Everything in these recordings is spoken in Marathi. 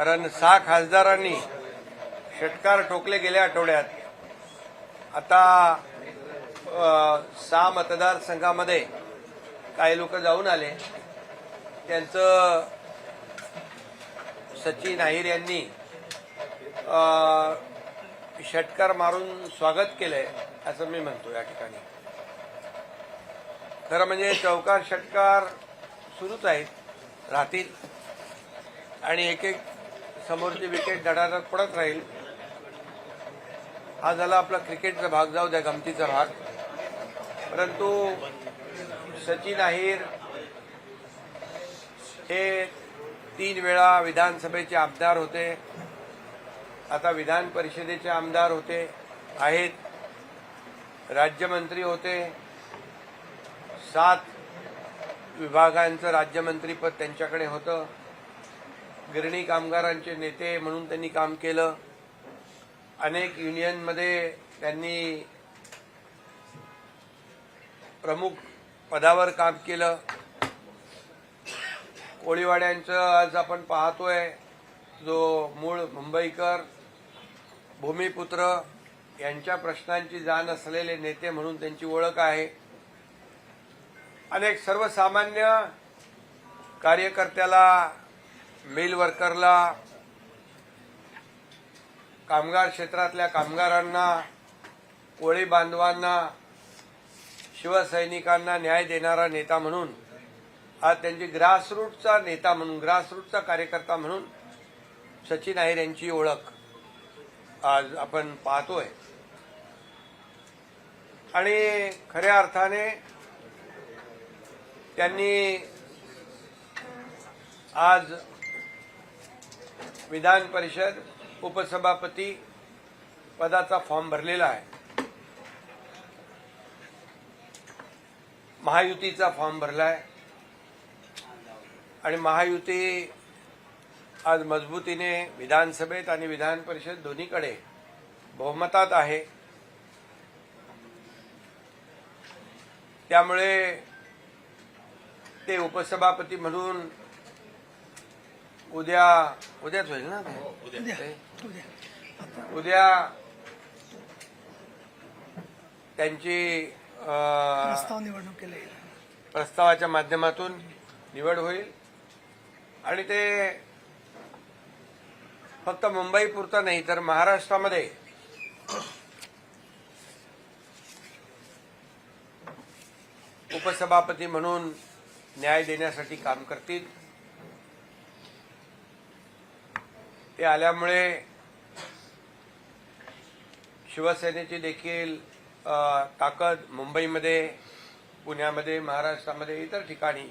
कारण 6 खासदारांनी षटकार ठोकले गेल्या आठवड्यात. आता 6 मतदारसंघामध्ये काही लोक जाऊन आले. त्यांचं सचिन अहिर यांनी षटकार मारून स्वागत केलंय असं मी म्हणतो. या ठिकाणी खरं म्हणजे चौकार षटकार सुरूच आहेत, राहतील आणि एक एक समोरची विकेट धडाधड पडत राहील. हा झाला आपला क्रिकेटचा भाग, जाऊ द्या गमतीचा भाग. परंतु सचिन अहिर हे 3 वेळा विधानसभेचे आमदार होते, आता विधान परिषदेचे आमदार होते आहेत, राज्यमंत्री होते. 7 विभागांचं राज्यमंत्रीपद त्यांच्याकडे होतं. गिरणी कामगारांचे नेते म्हणून त्यांनी काम केलं. अनेक युनियनमध्ये त्यांनी प्रमुख पदावर काम केलं. कोळीवाड्यांचं आज आपण पाहतोय, जो मूळ मुंबईकर भूमिपुत्र यांच्या प्रश्नांची जाण असलेले नेते म्हणून त्यांची ओळख आहे. अनेक सर्वसामान्य कार्यकर्त्याला, मिल वर्करला, कामगार क्षेत्रातल्या कामगारांना, कोळी बांधवांना, शिवसैनिकांना न्याय देणारा नेता म्हणून, आज त्यांची ग्रासरूटचा नेता म्हणून, ग्रासरूटचा कार्यकर्ता म्हणून सचिन अहिर यांची ओळख आज आपण पाहतोय. आणि खऱ्या अर्थाने त्यांनी आज विधान परिषद उपसभापती पदाचा फॉर्म भरलेला आहे. महायुतीचा फॉर्म भरलाय आणि महायुती आज मजबूतीने विधानसभेत आणि विधान परिषद दोन्हीकडे बहुमतात आहे. त्यामुळे ते उपसभापती म्हणून उद्याच होईल ना, उद्या त्यांची प्रस्तावाच्या माध्यमातून निवड होईल. आणि ते फक्त मुंबई पुरतं नाही तर महाराष्ट्रामध्ये उपसभापती म्हणून न्याय देण्यासाठी काम करतील. ते आल्यामुळे शिवसेनेची देखील ताकद मुंबईमध्ये, पुण्यामध्ये, महाराष्ट्रामध्ये, इतर ठिकाणी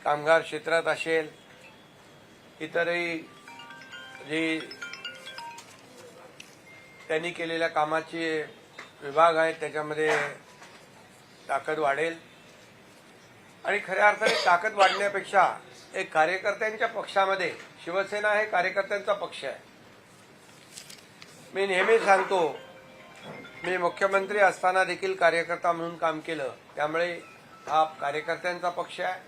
कामगार क्षेत्रात असेल, इतरही जी त्यांनी केलेल्या कामाचे विभाग आहेत त्याच्यामध्ये ताकद वाढेल. आणि खऱ्या अर्थाने ताकद वाढण्यापेक्षा एक कार्यकर्त्यांच्या पक्षामध्ये, शिवसेना हे कार्यकर्त्यांचा पक्ष आहे. मी नेहमी सांगतो, मी मुख्यमंत्री असताना देखील कार्यकर्ता म्हणून काम केलं. त्यामुळे हा कार्यकर्त्यांचा पक्ष आहे,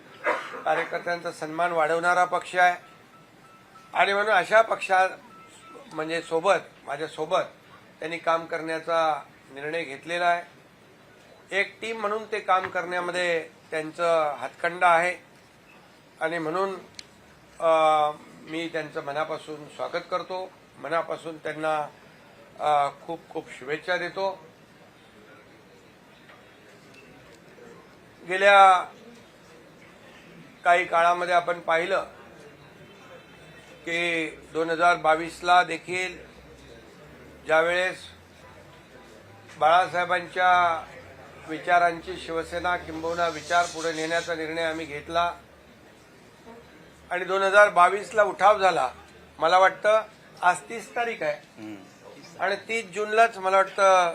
कार्यकर्त्यांचा सन्मान वाढवणारा पक्ष आहे. आणि म्हणून अशा पक्षा म्हणजे माझ्यासोबत त्यांनी काम करण्याचा निर्णय घेतलेला आहे. एक टीम म्हणून ते काम करण्यामध्ये त्यांचं हातखंडा आहे आणि म्हणून मी त्यांचं मनापासून स्वागत करतो, मनापासून त्यांना खूप खूप शुभेच्छा देतो. गेल्या काही काळामध्ये आपण पाहिलं की 2022ला देखील ज्यावेळेस बाळासाहेबांच्या विचारांची शिवसेना किंबहुना विचार पुढे नेण्याचा निर्णय आम्ही घेतला आणि 2022ला उठाव झाला. मला वाटतं आज 30 तारीख आहे आणि 30 जूनलाच मला वाटतं